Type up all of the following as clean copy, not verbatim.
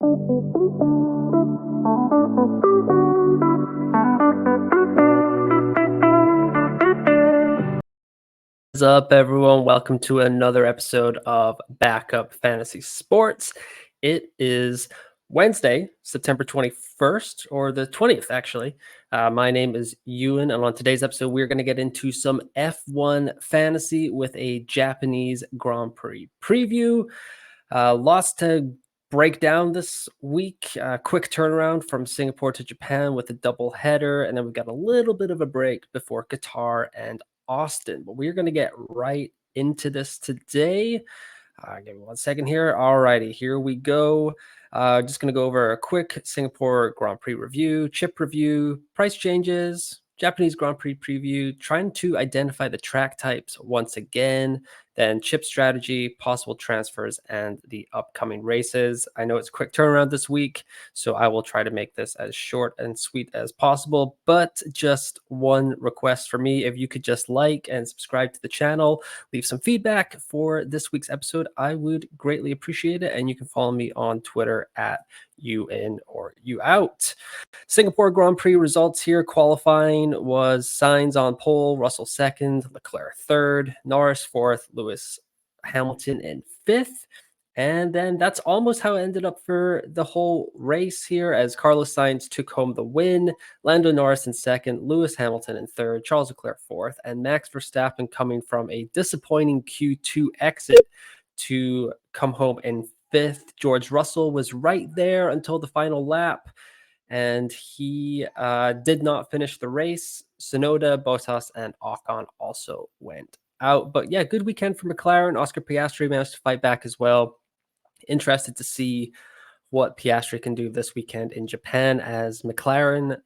What's up, everyone? Welcome to another episode of Backup Fantasy Sports. It is Wednesday, September 21st, or the 20th, actually. My name is Ewan, and on today's episode, we're going to get into some F1 fantasy with a Japanese Grand Prix preview. Lots to break down this week. Quick turnaround from Singapore to Japan with a double header, and then we've got a little bit of a break before Qatar and Austin. But we're going to get right into this today. Give me 1 second here. All righty, here we go. Just going to go over a quick Singapore Grand Prix review, chip review, price changes, Japanese Grand Prix preview, trying to identify the track types once again, then chip strategy, possible transfers, and the upcoming races. I know it's a quick turnaround this week, so I will try to make this as short and sweet as possible, but just one request for me. If you could just like and subscribe to the channel, leave some feedback for this week's episode, I would greatly appreciate it. And you can follow me on Twitter at you in or you out. Singapore Grand Prix results here. Qualifying was Sainz on pole, Russell second, Leclerc third, Norris fourth, Lewis Hamilton in fifth. And then that's almost how it ended up for the whole race here, as Carlos Sainz took home the win, Lando Norris in second, Lewis Hamilton in third, Charles Leclerc fourth, and Max Verstappen coming from a disappointing Q2 exit to come home in fifth. George Russell was right there until the final lap, and he did not finish the race. Tsunoda, Bottas, and Ocon also went out. But yeah, good weekend for McLaren. Oscar Piastri managed to fight back as well. Interested to see what Piastri can do this weekend in Japan, as McLaren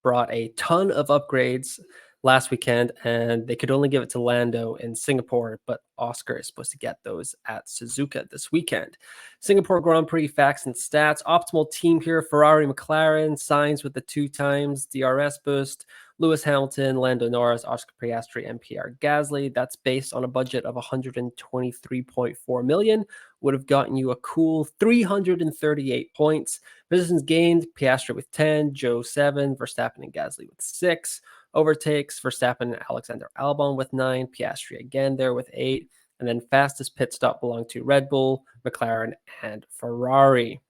brought a ton of upgrades last weekend, and they could only give it to Lando in Singapore, but Oscar is supposed to get those at Suzuka this weekend. Singapore Grand Prix facts and stats. Optimal team here: Ferrari, McLaren, Sainz with the 2 times DRS boost, Lewis Hamilton, Lando Norris, Oscar Piastri, and Pierre Gasly. That's based on a budget of 123.4 million. Would have gotten you a cool 338 points. Positions gained: Piastri with 10, Joe 7, Verstappen and Gasly with 6. Overtakes: Verstappen and Alexander Albon with 9, Piastri again there with 8, and then fastest pit stop belonged to Red Bull, McLaren, and Ferrari.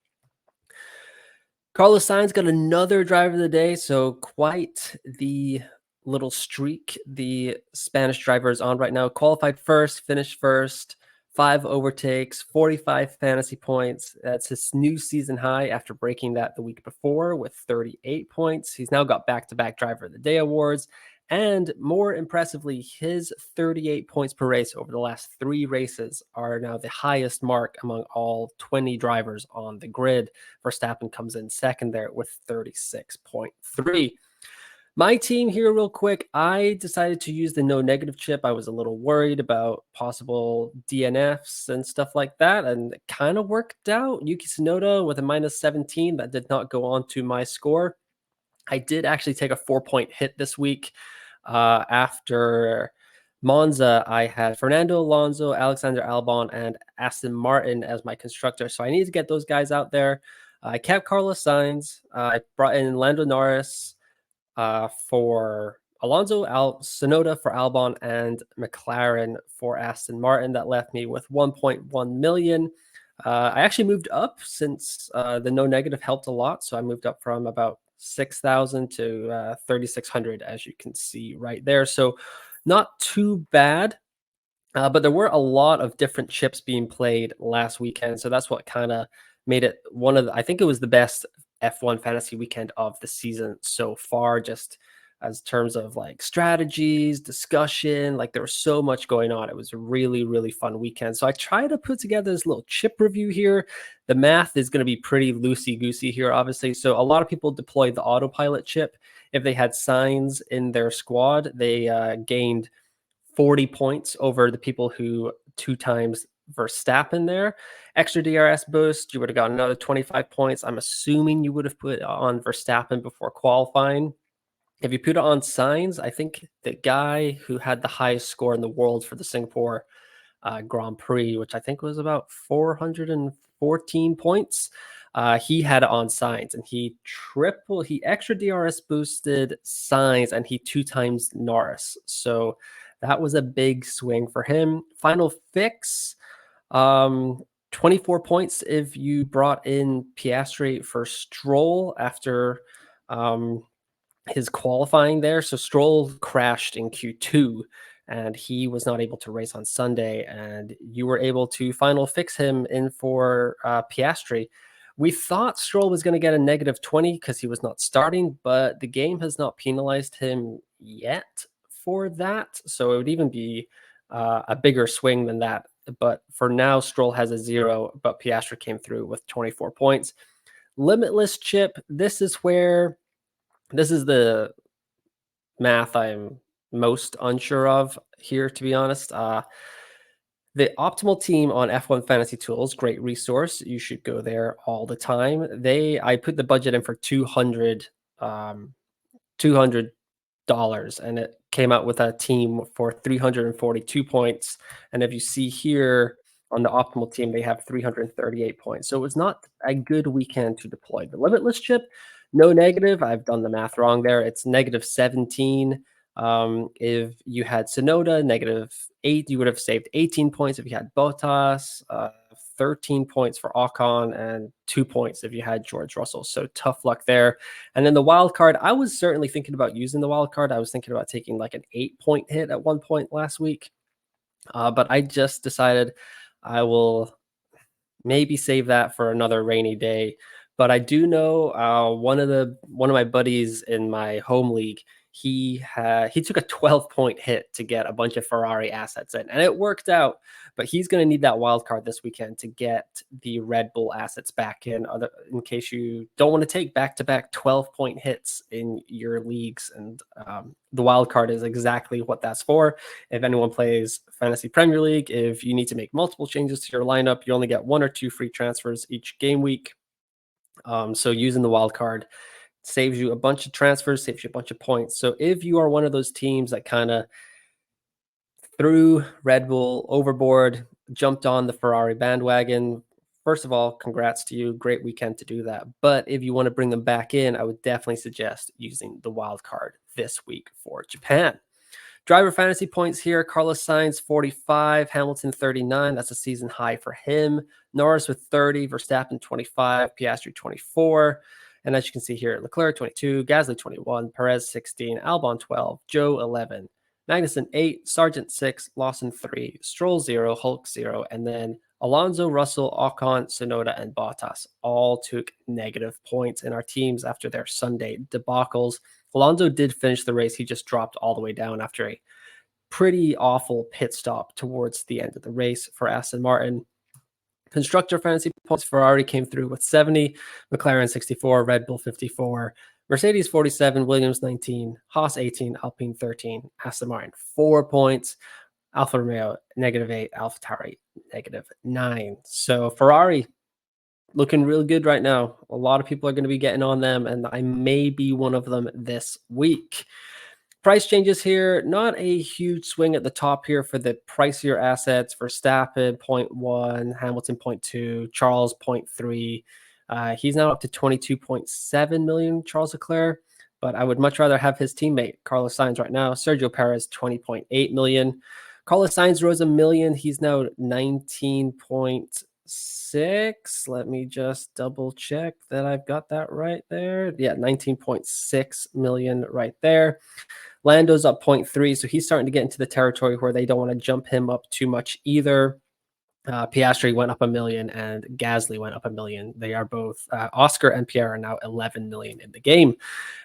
Carlos Sainz got another driver of the day, so quite the little streak the Spanish driver is on right now. Qualified first, finished first, 5 overtakes, 45 fantasy points. That's his new season high after breaking that the week before with 38 points. He's now got back-to-back Driver of the Day awards. And more impressively, his 38 points per race over the last 3 races are now the highest mark among all 20 drivers on the grid. Verstappen comes in second there with 36.3. My team here real quick, I decided to use the no negative chip. I was a little worried about possible DNFs and stuff like that, and it kind of worked out. Yuki Tsunoda with a minus 17, that did not go on to my score. I did actually take a 4-point hit this week. After Monza, I had Fernando Alonso, Alexander Albon, and Aston Martin as my constructor, so I need to get those guys out there. I kept Carlos Sainz. I brought in Lando Norris for Alonso, Tsunoda for Albon, and McLaren for Aston Martin. That left me with 1.1 million. I actually moved up since the no negative helped a lot, so I moved up from about 6,000 to 3,600, as you can see right there. So not too bad, but there were a lot of different chips being played last weekend, so that's what kind of made it one of the, I think it was the best F1 fantasy weekend of the season so far, just as terms of like strategies, discussion. Like there was so much going on. It was a really, really fun weekend. So I tried to put together this little chip review here. The math is going to be pretty loosey-goosey here, obviously. So a lot of people deployed the autopilot chip. If they had Sainz in their squad, they gained 40 points over the people who 2 times Verstappen there. Extra DRS boost, you would have got another 25 points. I'm assuming you would have put on Verstappen before qualifying. If you put it on Sainz, I think the guy who had the highest score in the world for the Singapore Grand Prix, which I think was about 414 points, he had it on Signs, and he extra DRS boosted Signs, and he 2 times Norris. So that was a big swing for him. Final fix, um, 24 points if you brought in Piastri for Stroll after um, his qualifying there. So Stroll crashed in Q2 and he was not able to race on Sunday. And you were able to final fix him in for Piastri. We thought Stroll was going to get a negative 20 because he was not starting, but the game has not penalized him yet for that. So it would even be a bigger swing than that. But for now, Stroll has a 0, but Piastri came through with 24 points. Limitless chip. This is the math I'm most unsure of here, to be honest. The optimal team on F1 Fantasy Tools, great resource. You should go there all the time. I put the budget in for 200 dollars, and it came out with a team for 342 points. And if you see here on the optimal team, they have 338 points. So it was not a good weekend to deploy the limitless chip. No negative. I've done the math wrong there. It's negative 17. If you had Sonoda, negative 8, you would have saved 18 points. If you had Bottas, 13 points for Ocon, and 2 points if you had George Russell. So tough luck there. And then the wild card, I was certainly thinking about using the wild card. I was thinking about taking like an 8-point hit at one point last week. But I just decided I will maybe save that for another rainy day. But I do know one of my buddies in my home league, he took a 12-point hit to get a bunch of Ferrari assets in, and it worked out. But he's going to need that wild card this weekend to get the Red Bull assets back in case you don't want to take back-to-back 12-point hits in your leagues. And the wild card is exactly what that's for. If anyone plays Fantasy Premier League, if you need to make multiple changes to your lineup, you only get 1 or 2 free transfers each game week. So using the wild card saves you a bunch of transfers, saves you a bunch of points. So if you are one of those teams that kind of threw Red Bull overboard, jumped on the Ferrari bandwagon, first of all, congrats to you. Great weekend to do that. But if you want to bring them back in, I would definitely suggest using the wild card this week for Japan. Driver fantasy points here. Carlos Sainz, 45. Hamilton, 39. That's a season high for him. Norris with 30. Verstappen, 25. Piastri, 24. And as you can see here, Leclerc, 22. Gasly, 21. Perez, 16. Albon, 12. Joe, 11. Magnussen, 8. Sargent, 6. Lawson, 3. Stroll, 0. Hulk, 0. And then Alonso, Russell, Ocon, Sonoda, and Bottas all took negative points in our teams after their Sunday debacles. Alonso did finish the race. He just dropped all the way down after a pretty awful pit stop towards the end of the race for Aston Martin. Constructor fantasy points, Ferrari came through with 70, McLaren 64, Red Bull 54, Mercedes 47, Williams 19, Haas 18, Alpine 13, Aston Martin 4 points, Alfa Romeo -8, AlphaTauri -9. So Ferrari looking real good right now. A lot of people are going to be getting on them, and I may be one of them this week. Price changes here, not a huge swing at the top here for the pricier assets. Verstappen 0.1, Hamilton 0.2, Charles 0.3. He's now up to 22.7 million, Charles Leclerc, but I would much rather have his teammate, Carlos Sainz, right now. Sergio Perez, 20.8 million. Carlos Sainz rose a million. He's now 19.6. Let me just double check that I've got that right there. Yeah, 19.6 million right there. Lando's up 0.3, so he's starting to get into the territory where they don't want to jump him up too much either. Piastri went up a million and Gasly went up a million. They are both Oscar and Pierre are now 11 million in the game.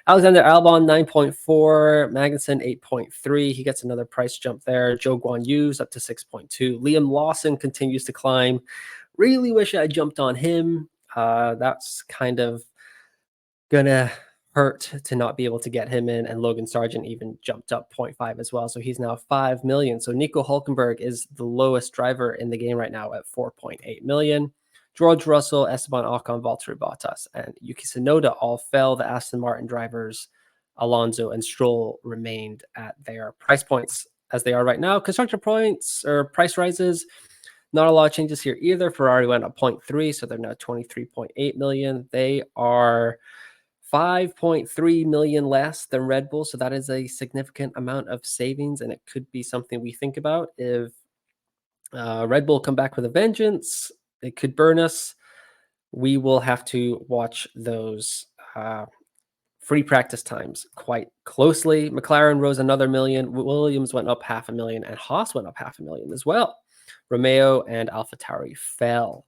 Alexander Albon 9.4, Magnussen 8.3. He gets another price jump there. Zhou Guanyu's up to 6.2. Liam Lawson continues to climb. Really wish I jumped on him. That's kind of gonna hurt to not be able to get him in. And Logan Sargent even jumped up 0.5 as well. So he's now 5 million. So Nico Hulkenberg is the lowest driver in the game right now at 4.8 million. George Russell, Esteban Ocon, Valtteri Bottas, and Yuki Tsunoda all fell. The Aston Martin drivers, Alonso and Stroll, remained at their price points as they are right now. Constructor points or price rises, Not a lot of changes here either. Ferrari went up 0.3, so they're now 23.8 million. They are 5.3 million less than Red Bull, so that is a significant amount of savings, and it could be something we think about if Red Bull come back with a vengeance. It could burn us. We will have to watch those free practice times quite closely. McLaren rose another million. Williams went up 500,000, and Haas went up 500,000 as well. Romeo and AlphaTauri fell.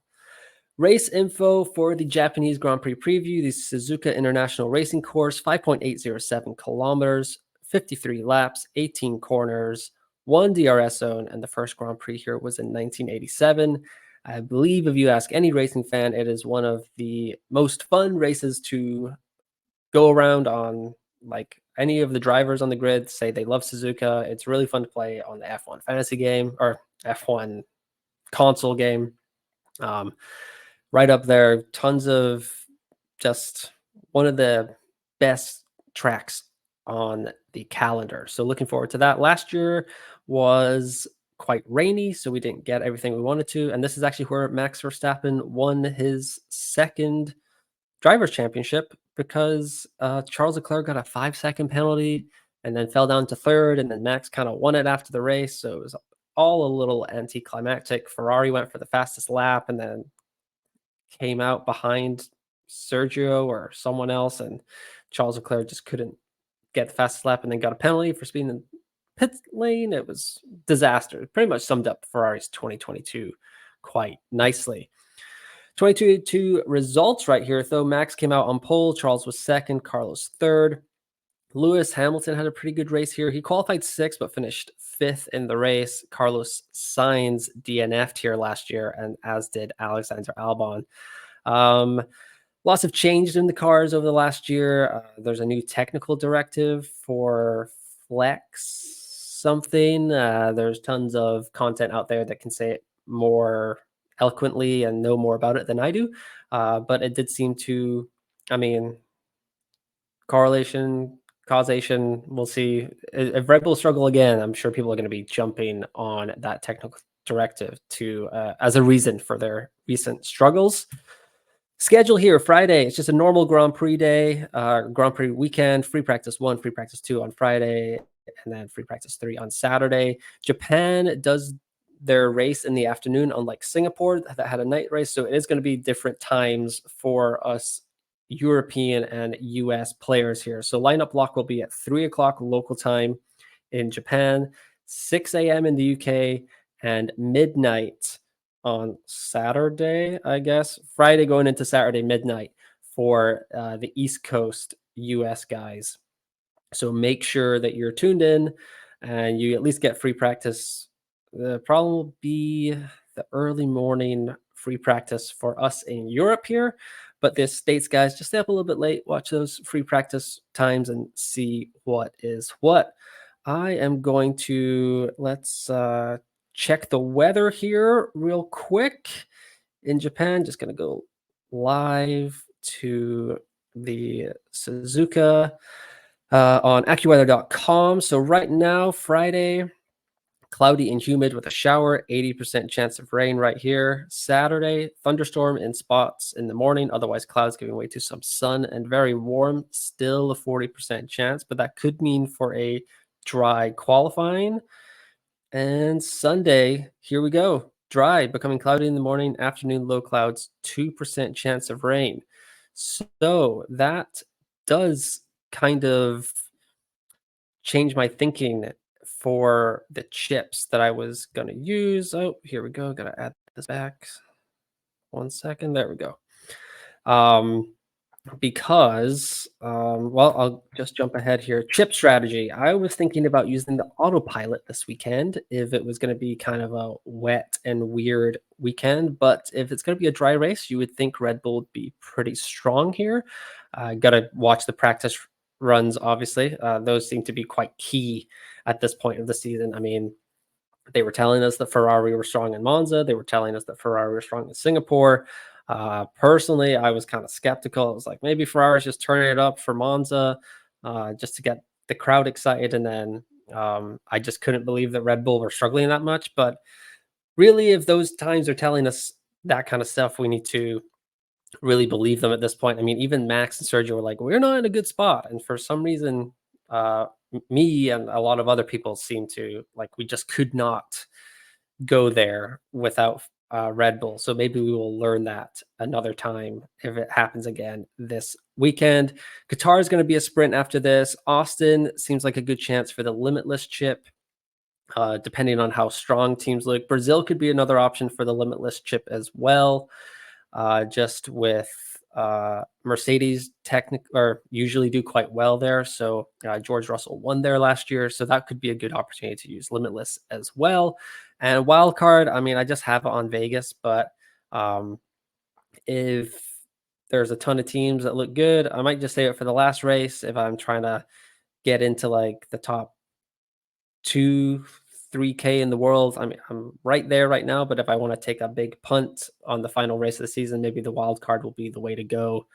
Race info for the Japanese Grand Prix preview. The Suzuka International Racing Course, 5.807 kilometers, 53 laps, 18 corners, one DRS zone, and the first Grand Prix here was in 1987. I believe if you ask any racing fan, it is one of the most fun races to go around on. Like, any of the drivers on the grid say they love Suzuka. It's really fun to play on the F1 fantasy game or F1 console game. Right up there, tons of just one of the best tracks on the calendar. So looking forward to that. Last year was quite rainy, so we didn't get everything we wanted to. And this is actually where Max Verstappen won his second drivers' championship, because Charles Leclerc got a 5-second penalty and then fell down to third, and then Max kind of won it after the race. So it was all a little anticlimactic. Ferrari went for the fastest lap and then came out behind Sergio or someone else, and Charles Leclerc just couldn't get the fastest lap and then got a penalty for speeding in pit lane. It was disaster. It pretty much summed up Ferrari's 2022 quite nicely. 2022 results right here, though. Max came out on pole. Charles was second. Carlos third. Lewis Hamilton had a pretty good race here. He qualified sixth, but finished fifth in the race. Carlos Sainz DNF'd here last year, and as did Alexander Albon. Lots have changed in the cars over the last year. There's a new technical directive for Flex something. There's tons of content out there that can say it more eloquently and know more about it than I do. But it did seem to, correlation, causation, we'll see. If Red Bull struggle again, I'm sure people are going to be jumping on that technical directive to as a reason for their recent struggles. Schedule here, Friday, it's just a normal Grand Prix day, Grand Prix weekend, free practice 1, free practice 2 on Friday, and then free practice 3 on Saturday. Japan does their race in the afternoon, unlike Singapore that had a night race. So it is going to be different times for us European and US players here. So lineup lock will be at 3 o'clock local time in Japan, 6 a.m. in the UK, and midnight on Saturday, I guess. Friday going into Saturday midnight for the East Coast US guys. So make sure that you're tuned in and you at least get free practice. The problem will be the early morning free practice for us in Europe here. But the States guys, just stay up a little bit late, watch those free practice times and see what is what. I am going to, let's check the weather here real quick in Japan. Just going to go live to the Suzuka on AccuWeather.com. So right now, Friday, cloudy and humid with a shower, 80% chance of rain right here. Saturday, thunderstorm in spots in the morning, otherwise clouds giving way to some sun and very warm, still a 40% chance, but that could mean for a dry qualifying. And Sunday, here we go. Dry, becoming cloudy in the morning, afternoon, low clouds, 2% chance of rain. So that does kind of change my thinking for the chips that I was going to use. Oh, here we go. Got to add this back. 1 second. There we go. Because, well, I'll just jump ahead here. Chip strategy. I was thinking about using the autopilot this weekend if it was going to be kind of a wet and weird weekend. But if it's going to be a dry race, you would think Red Bull would be pretty strong here. Got to watch the practice runs, obviously. Those seem to be quite key at this point of the season. I mean, they were telling us that Ferrari were strong in Monza. They were telling us that Ferrari were strong in Singapore. Personally, I was kind of skeptical. I was like, maybe Ferrari's just turning it up for Monza just to get the crowd excited. And then I just couldn't believe that Red Bull were struggling that much. But really, if those times are telling us that kind of stuff, we need to really believe them at this point. I mean, even Max and Sergio were like, "We're not in a good spot," and for some reason, me and a lot of other people seem to like we just could not go there without Red Bull. So maybe we will learn that another time if it happens again this weekend. Qatar is going to be a sprint after this. Austin seems like a good chance for the limitless chip. Depending on how strong teams look, Brazil could be another option for the limitless chip as well. Just with Mercedes, technic or usually do quite well there. So George Russell won there last year, so that could be a good opportunity to use limitless as well. And wild card, I mean, I just have it on Vegas, but um, if there's a ton of teams that look good, I might just save it for the last race if I'm trying to get into like the top 2, 3K in the world. I mean, I'm right there right now, but if I want to take a big punt on the final race of the season, maybe the wild card will be the way to go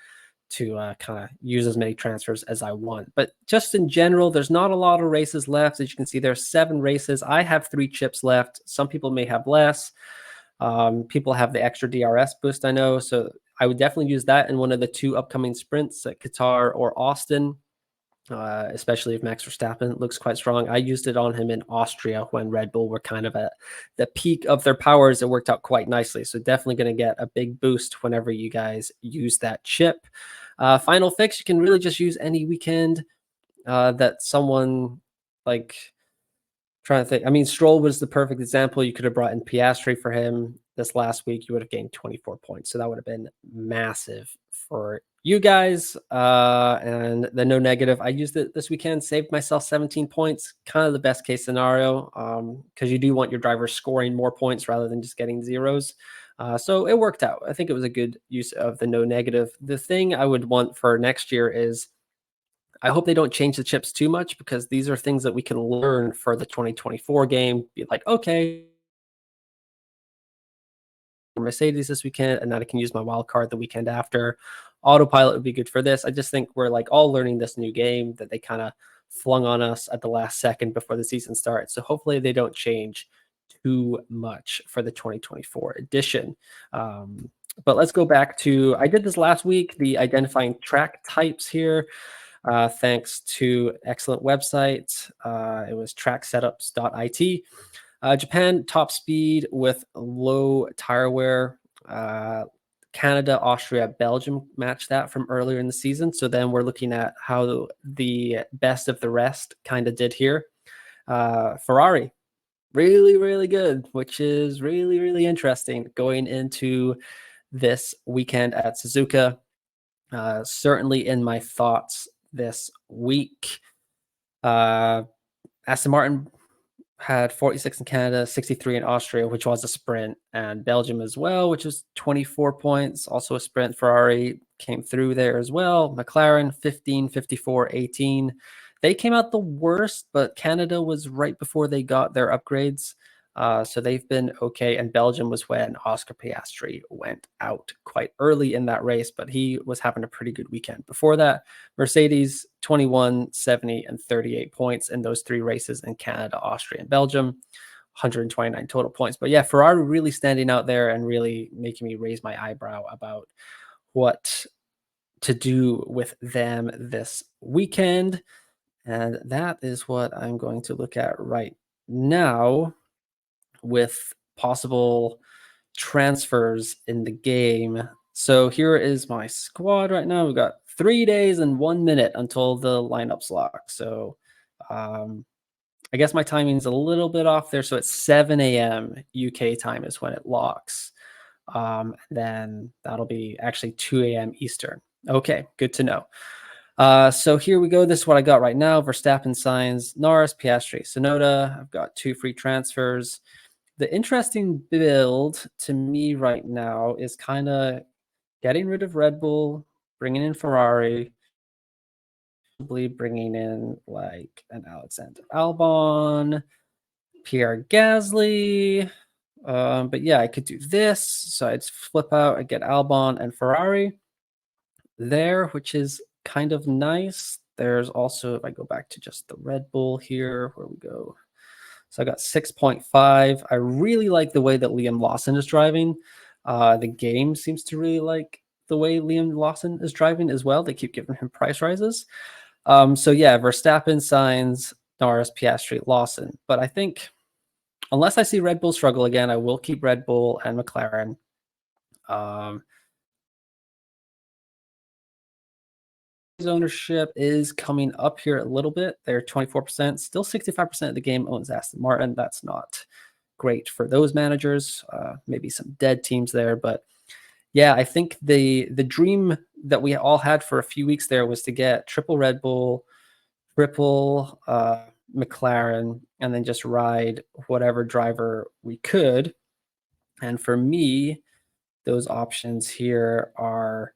to kind of use as many transfers as I want. But just in general, there's not a lot of races left. As you can see, there's 7 races. I have 3 chips left. Some people may have less. People have the extra DRS boost, I know. So I would definitely use that in one of the 2 upcoming sprints at Qatar or Austin. Especially if Max Verstappen looks quite strong. I used it on him in Austria when Red Bull were kind of at the peak of their powers. It worked out quite nicely. So definitely going to get a big boost whenever you guys use that chip. Final fix, you can really just use any weekend that someone like trying to think. I mean, Stroll was the perfect example. You could have brought in Piastri for him this last week. You would have gained 24 points. So that would have been massive for you guys. And the no negative, I used it this weekend, saved myself 17 points, kind of the best case scenario, because you do want your drivers scoring more points rather than just getting zeros. So it worked out. I think it was a good use of the no negative. The thing I would want for next year is I hope they don't change the chips too much because these are things that we can learn for the 2024 game. Be like, okay, Mercedes this weekend, and then I can use my wild card the weekend after. Autopilot would be good for this. I just think we're like all learning this new game that they kind of flung on us at the last second before the season starts. So hopefully they don't change too much for the 2024 edition. But let's go back to I did this last week, the identifying track types here. Thanks to excellent website. It was tracksetups.it. Japan top speed with low tire wear. Canada, Austria, Belgium matched that from earlier in the season. So then we're looking at how the best of the rest kind of did here. Ferrari, really, really good, which is really, really interesting going into this weekend at Suzuka. Certainly in my thoughts this week. Aston Martin had 46 in Canada, 63 in Austria, which was a sprint, and Belgium as well, which was 24 points, also a sprint. Ferrari came through there as well. McLaren 15, 54, 18. They came out the worst, but Canada was right before they got their upgrades. So they've been okay. And Belgium was when Oscar Piastri went out quite early in that race, but he was having a pretty good weekend. Before that, Mercedes 21, 70, and 38 points in those 3 races in Canada, Austria, and Belgium. 129 total points. But yeah, Ferrari really standing out there and really making me raise my eyebrow about what to do with them this weekend. And that is what I'm going to look at right now with possible transfers in the game. So here is my squad right now. We've got 3 days and 1 minute until the lineups lock. So I guess my timing's a little bit off there. So it's 7 a.m. UK time is when it locks. Then that'll be actually 2 a.m. Eastern. Okay, good to know. So here we go. This is what I got right now. Verstappen signs Norris, Piastri, Sonoda. I've got 2 free transfers. The interesting build to me right now is kind of getting rid of Red Bull, bringing in Ferrari, probably bringing in like an Alexander Albon, Pierre Gasly. But yeah, I could do this. So I'd flip out, I get Albon and Ferrari there, which is kind of nice. There's also, if I go back to just the Red Bull here, where we go, So I got 6.5. I really like the way that Liam Lawson is driving. The game seems to really like the way Liam Lawson is driving as well. They keep giving him price rises. So yeah, Verstappen, Sainz, Norris, Piastri, Lawson. But I think unless I see Red Bull struggle again, I will keep Red Bull and McLaren. Um, his ownership is coming up here a little bit. They're 24%. Still 65% of the game owns Aston Martin. That's not great for those managers. Maybe some dead teams there, but yeah, I think the dream that we all had for a few weeks there was to get triple Red Bull, triple McLaren, and then just ride whatever driver we could. And for me, those options here are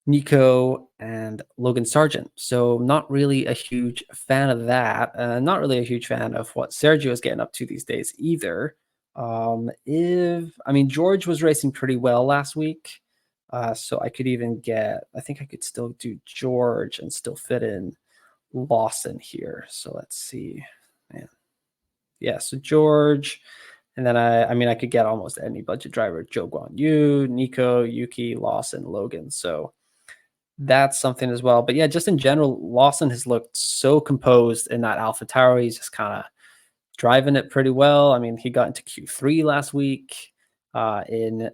Nico and Logan Sargent. So not really a huge fan of that. Not really a huge fan of what Sergio is getting up to these days either. George was racing pretty well last week. So I could even I think I could still do George and still fit in Lawson here. So let's see. Man. Yeah, so George. And then I could get almost any budget driver, Joe Guan Yu, Nico, Yuki, Lawson, Logan. So that's something as well. But yeah, just in general, Lawson has looked so composed in that Alpha Tower. He's just kind of driving it pretty well. I mean, he got into Q3 last week in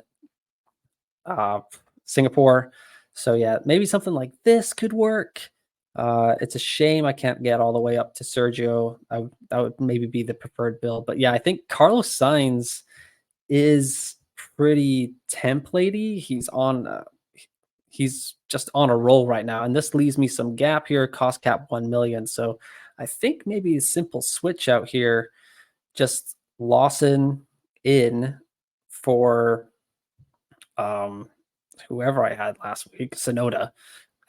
Singapore. So yeah, maybe something like this could work. It's a shame I can't get all the way up to Sergio. That would maybe be the preferred build. But yeah, I think Carlos Sainz is pretty templatey. He's just on a roll right now, and this leaves me some gap here. Cost cap 1 million. So I think maybe a simple switch out here, just Lawson in for whoever I had last week, Sonoda.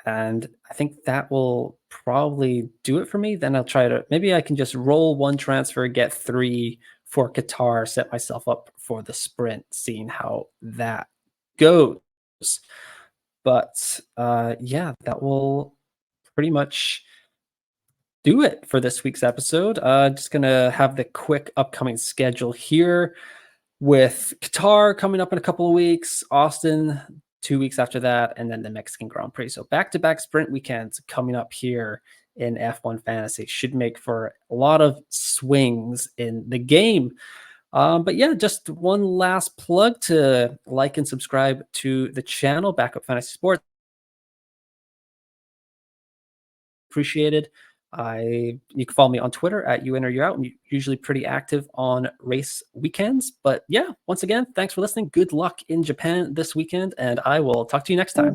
And I think that will probably do it for me. Then I'll try to, maybe I can just roll one transfer, get 3 for Qatar, set myself up for the sprint, seeing how that goes. But yeah, that will pretty much do it for this week's episode. Just going to have the quick upcoming schedule here with Qatar coming up in a couple of weeks, Austin 2 weeks after that, and then the Mexican Grand Prix. So back-to-back sprint weekends coming up here in F1 Fantasy should make for a lot of swings in the game. But yeah, just one last plug to like and subscribe to the channel, Backup Fantasy Sports. Appreciated. You can follow me on Twitter at you in or you're out. I'm usually pretty active on race weekends. But yeah, once again, thanks for listening. Good luck in Japan this weekend, and I will talk to you next time.